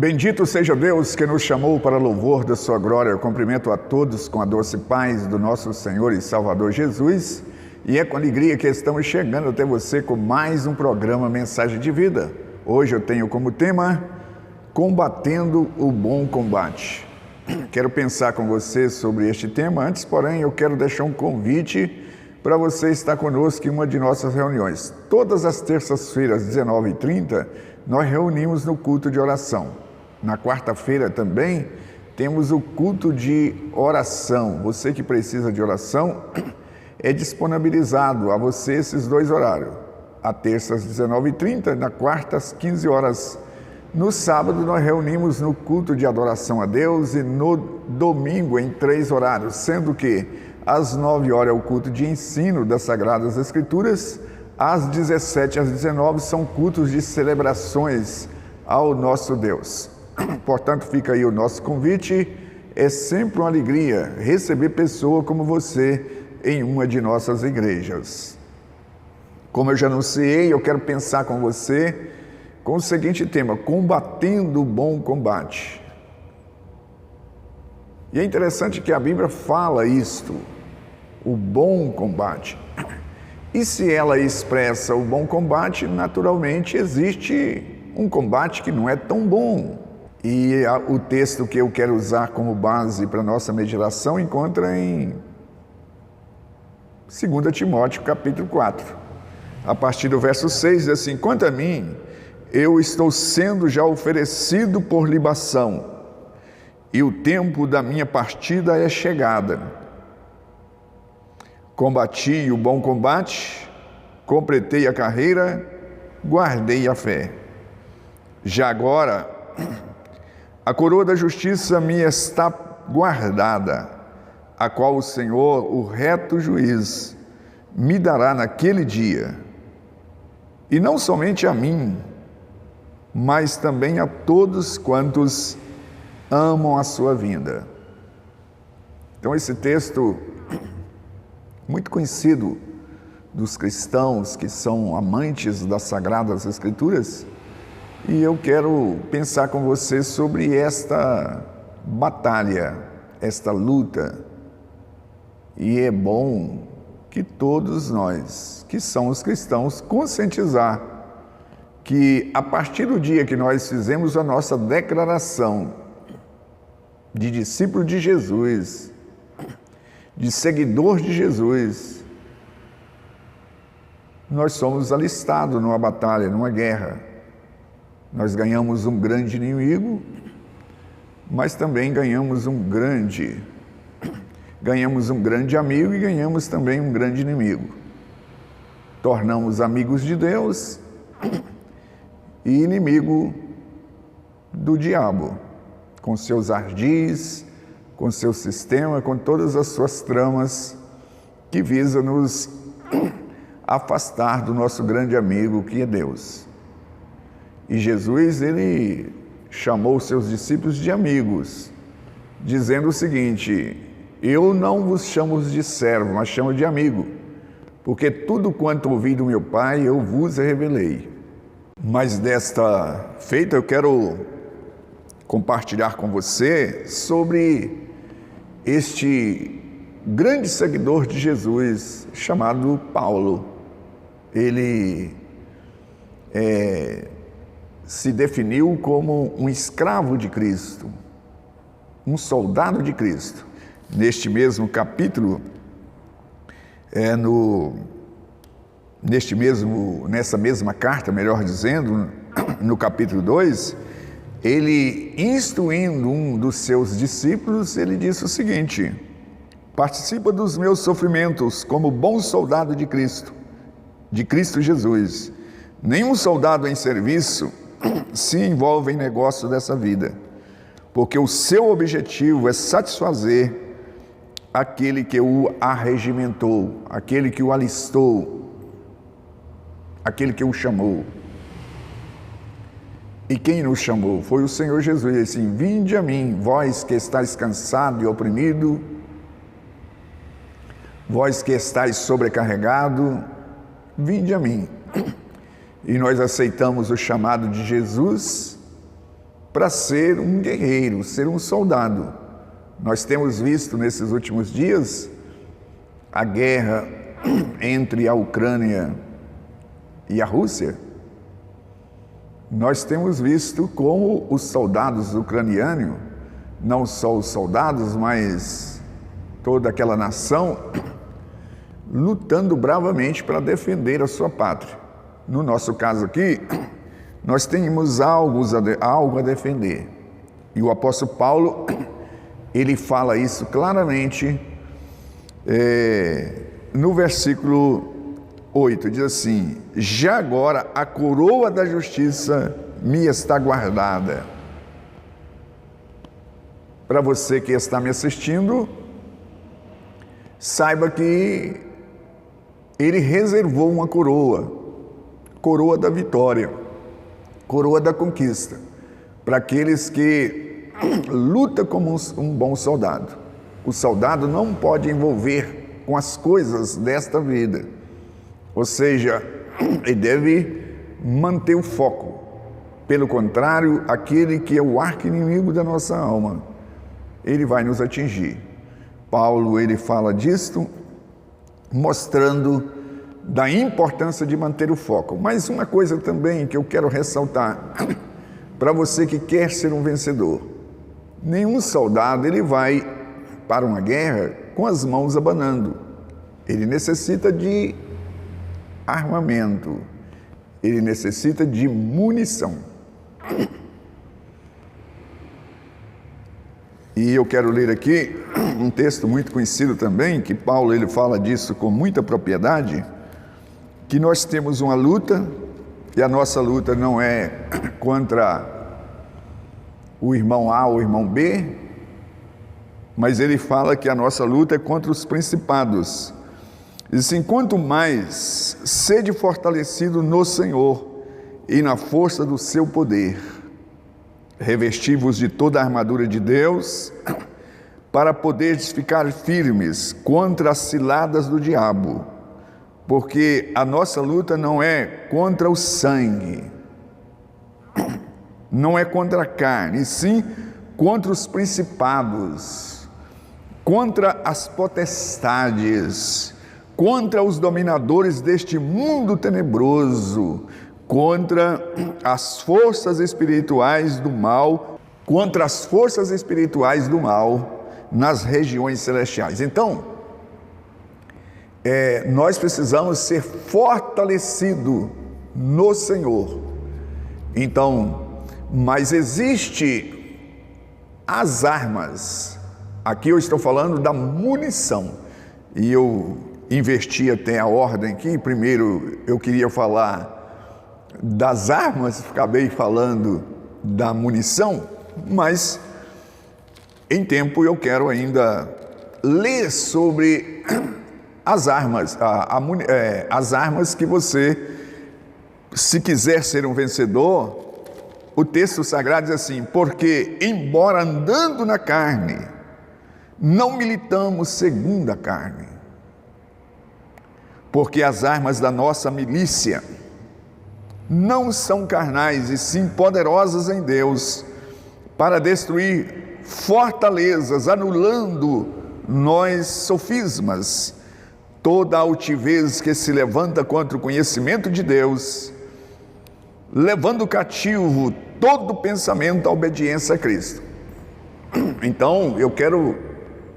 Bendito seja Deus que nos chamou para louvor da sua glória. Eu cumprimento a todos com a doce paz do nosso Senhor e Salvador Jesus. E é com alegria que estamos chegando até você com mais um programa Mensagem de Vida. Hoje eu tenho como tema Combatendo o Bom Combate. Quero pensar com você sobre este tema. Antes, porém, eu quero deixar um convite para você estar conosco em uma de nossas reuniões. Todas as terças-feiras, 19h30, nós reunimos no culto de oração. Na quarta-feira também temos o culto de oração. Você que precisa de oração, é disponibilizado a você esses dois horários. A terça às 19h30, na quarta às 15 horas. No sábado nós reunimos no culto de adoração a Deus e no domingo em 3 horários, sendo que às 9 horas é o culto de ensino das Sagradas Escrituras, às 17 às 19 são cultos de celebrações ao nosso Deus. Portanto, fica aí o nosso convite. É sempre uma alegria receber pessoa como você em uma de nossas igrejas. Como eu já anunciei, eu quero pensar com você com o seguinte tema: combatendo o bom combate. E é interessante que a Bíblia fala isto, o bom combate. E se ela expressa o bom combate, naturalmente existe um combate que não é tão bom. E o texto que eu quero usar como base para a nossa meditação encontra em 2 Timóteo, capítulo 4. A partir do verso 6, diz assim: quanto a mim, eu estou sendo já oferecido por libação, e o tempo da minha partida é chegada. Combati o bom combate, completei a carreira, guardei a fé. Já agora, a coroa da justiça me está guardada, a qual o Senhor, o reto juiz, me dará naquele dia. E não somente a mim, mas também a todos quantos amam a sua vinda. Então esse texto, muito conhecido dos cristãos que são amantes das Sagradas Escrituras, e eu quero pensar com você sobre esta batalha, esta luta. E é bom que todos nós, que somos cristãos, conscientizar que a partir do dia que nós fizemos a nossa declaração de discípulo de Jesus, de seguidor de Jesus, nós somos alistados numa batalha, numa guerra. Nós ganhamos um grande inimigo, mas também ganhamos um grande amigo e ganhamos também um grande inimigo. Tornamos amigos de Deus e inimigo do diabo, com seus ardis, com seu sistema, com todas as suas tramas que visa nos afastar do nosso grande amigo que é Deus. E Jesus, ele chamou seus discípulos de amigos, dizendo o seguinte: eu não vos chamo de servo, mas chamo de amigo, porque tudo quanto ouvi do meu Pai eu vos revelei. Mas desta feita eu quero compartilhar com você sobre este grande seguidor de Jesus, chamado Paulo. Ele se definiu como um escravo de Cristo, um soldado de Cristo. Neste mesmo capítulo, nessa mesma carta, melhor dizendo, no capítulo 2, ele, instruindo um dos seus discípulos, ele disse o seguinte: participa dos meus sofrimentos como bom soldado de Cristo Jesus. Nenhum soldado em serviço se envolve em negócio dessa vida, porque o seu objetivo é satisfazer aquele que o arregimentou, aquele que o alistou, aquele que o chamou. E quem nos chamou foi o Senhor Jesus. Ele disse assim: vinde a mim, vós que estáis cansado e oprimido, vós que estáis sobrecarregado, vinde a mim. E nós aceitamos o chamado de Jesus para ser um guerreiro, ser um soldado. Nós temos visto nesses últimos dias a guerra entre a Ucrânia e a Rússia. Nós temos visto como os soldados ucranianos, não só os soldados, mas toda aquela nação, lutando bravamente para defender a sua pátria. No nosso caso aqui, nós temos algo a defender. E o apóstolo Paulo, ele fala isso claramente no versículo 8, diz assim: já agora a coroa da justiça me está guardada. Para você que está me assistindo, saiba que ele reservou uma coroa da vitória, coroa da conquista, para aqueles que lutam como um bom soldado. O soldado não pode envolver com as coisas desta vida, ou seja, ele deve manter o foco. Pelo contrário, aquele que é o arqui-inimigo da nossa alma, ele vai nos atingir. Paulo, ele fala disto, mostrando da importância de manter o foco. Mas uma coisa também que eu quero ressaltar, para você que quer ser um vencedor: nenhum soldado ele vai para uma guerra com as mãos abanando. Ele necessita de armamento, ele necessita de munição. E eu quero ler aqui um texto muito conhecido também, que Paulo ele fala disso com muita propriedade, que nós temos uma luta, e a nossa luta não é contra o irmão A ou o irmão B, mas ele fala que a nossa luta é contra os principados. Diz assim: quanto mais sede fortalecido no Senhor e na força do seu poder, revesti-vos de toda a armadura de Deus, para poderes ficar firmes contra as ciladas do diabo, porque a nossa luta não é contra o sangue, não é contra a carne, e sim contra os principados, contra as potestades, contra os dominadores deste mundo tenebroso, contra as forças espirituais do mal, nas regiões celestiais. Então, nós precisamos ser fortalecidos no Senhor. Então, mas existe as armas. Aqui eu estou falando da munição. E eu inverti até a ordem aqui. Primeiro eu queria falar das armas, acabei falando da munição, mas em tempo eu quero ainda ler sobre as armas, as armas que você, se quiser ser um vencedor, o texto sagrado diz assim: porque embora andando na carne, não militamos segundo a carne, porque as armas da nossa milícia não são carnais, e sim poderosas em Deus, para destruir fortalezas, anulando nós sofismas, toda altivez que se levanta contra o conhecimento de Deus, levando cativo todo pensamento à obediência a Cristo. Então, eu quero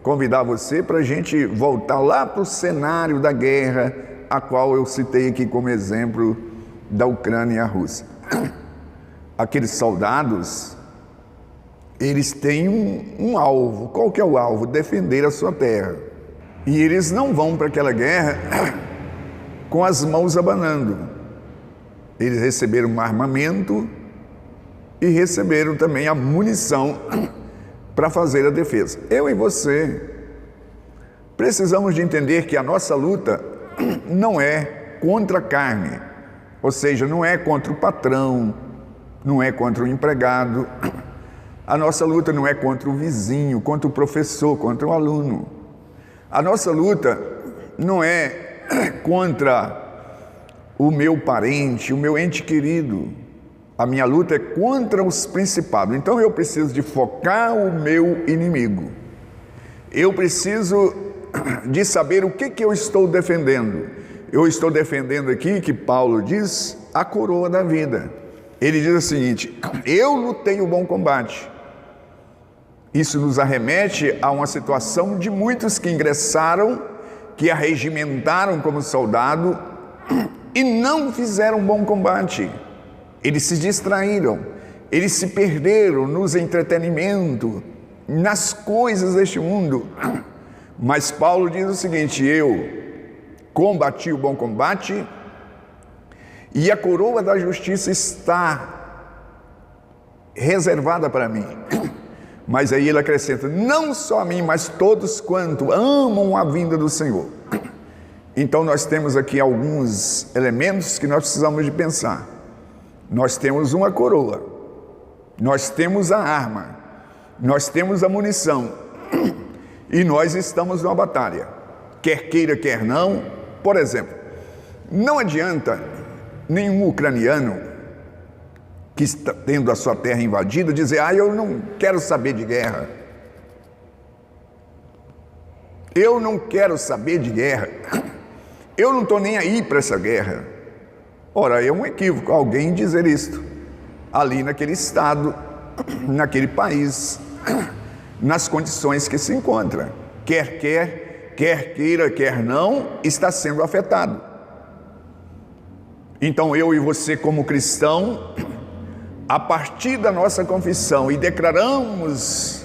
convidar você para a gente voltar lá para o cenário da guerra, a qual eu citei aqui como exemplo da Ucrânia e a Rússia. Aqueles soldados, eles têm um alvo. Qual que é o alvo? Defender a sua terra. E eles não vão para aquela guerra com as mãos abanando. Eles receberam um armamento e receberam também a munição para fazer a defesa. Eu e você precisamos de entender que a nossa luta não é contra a carne, ou seja, não é contra o patrão, não é contra o empregado. A nossa luta não é contra o vizinho, contra o professor, contra o aluno. A nossa luta não é contra o meu parente, o meu ente querido. A minha luta é contra os principados. Então eu preciso de focar o meu inimigo. Eu preciso de saber o que eu estou defendendo. Eu estou defendendo aqui, que Paulo diz, a coroa da vida. Ele diz o seguinte: eu lutei o bom combate. Isso nos arremete a uma situação de muitos que ingressaram, que arregimentaram como soldado e não fizeram bom combate. Eles se distraíram, eles se perderam nos entretenimentos, nas coisas deste mundo. Mas Paulo diz o seguinte: eu combati o bom combate e a coroa da justiça está reservada para mim. Mas aí ele acrescenta: não só a mim, mas todos quanto amam a vinda do Senhor. Então nós temos aqui alguns elementos que nós precisamos de pensar. Nós temos uma coroa, nós temos a arma, nós temos a munição e nós estamos numa batalha, quer queira, quer não. Por exemplo, não adianta nenhum ucraniano que está tendo a sua terra invadida dizer: eu não quero saber de guerra, eu não quero saber de guerra, eu não estou nem aí para essa guerra. Ora, é um equívoco alguém dizer isto, ali naquele estado, naquele país, nas condições que se encontra. Quer queira, quer não, está sendo afetado. Então eu e você, como cristão, a partir da nossa confissão e declaramos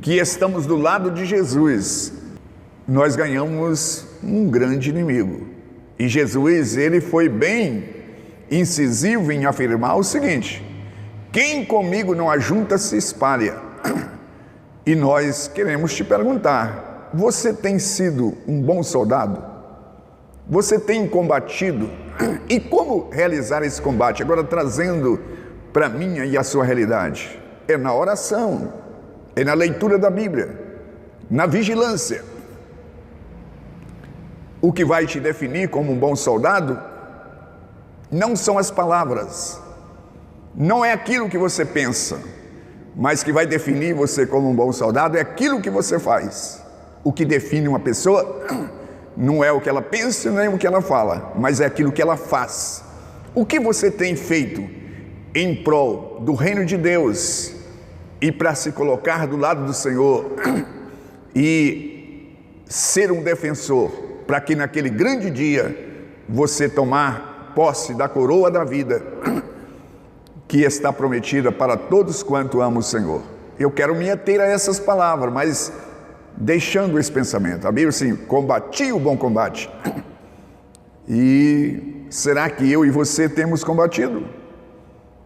que estamos do lado de Jesus, nós ganhamos um grande inimigo. E Jesus, ele foi bem incisivo em afirmar o seguinte: quem comigo não ajunta se espalha. E nós queremos te perguntar: você tem sido um bom soldado? Você tem combatido? E como realizar esse combate? Agora trazendo para a minha e a sua realidade. É na oração, é na leitura da Bíblia, na vigilância. O que vai te definir como um bom soldado não são as palavras, não é aquilo que você pensa, mas que vai definir você como um bom soldado é aquilo que você faz. O que define uma pessoa não é o que ela pensa nem o que ela fala, mas é aquilo que ela faz. O que você tem feito em prol do reino de Deus e para se colocar do lado do Senhor e ser um defensor, para que naquele grande dia você tomar posse da coroa da vida que está prometida para todos quanto amam o Senhor. Eu quero me ater a essas palavras, mas deixando esse pensamento. A Bíblia assim: combati o bom combate. E será que eu e você temos combatido?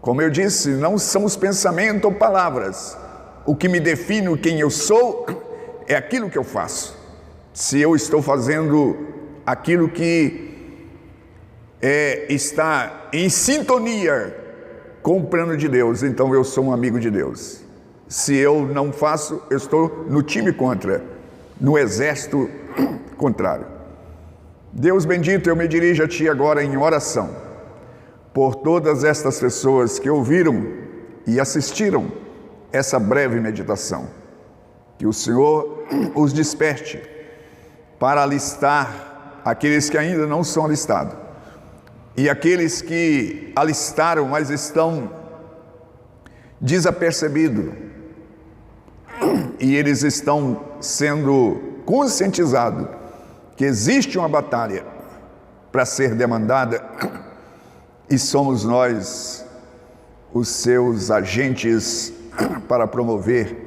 Como eu disse, não são os pensamentos ou palavras. O que me define quem eu sou é aquilo que eu faço. Se eu estou fazendo aquilo que está em sintonia com o plano de Deus, então eu sou um amigo de Deus. Se eu não faço, eu estou no time contra, no exército contrário. Deus bendito, eu me dirijo a Ti agora em oração, por todas estas pessoas que ouviram e assistiram essa breve meditação. Que o Senhor os desperte para alistar aqueles que ainda não são alistados, e aqueles que alistaram, mas estão desapercebidos, e eles estão sendo conscientizados que existe uma batalha para ser demandada, e somos nós os seus agentes para promover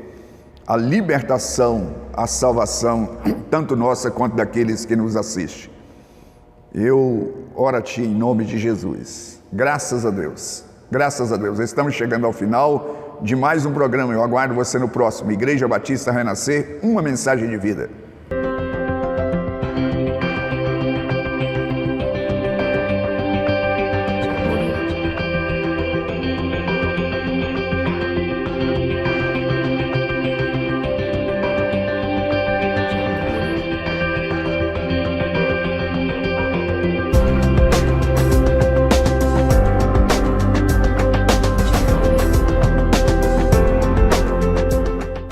a libertação, a salvação, tanto nossa quanto daqueles que nos assistem. Eu oro a Ti em nome de Jesus. Graças a Deus. Graças a Deus. Estamos chegando ao final de mais um programa. Eu aguardo você no próximo. Igreja Batista Renascer, uma mensagem de vida.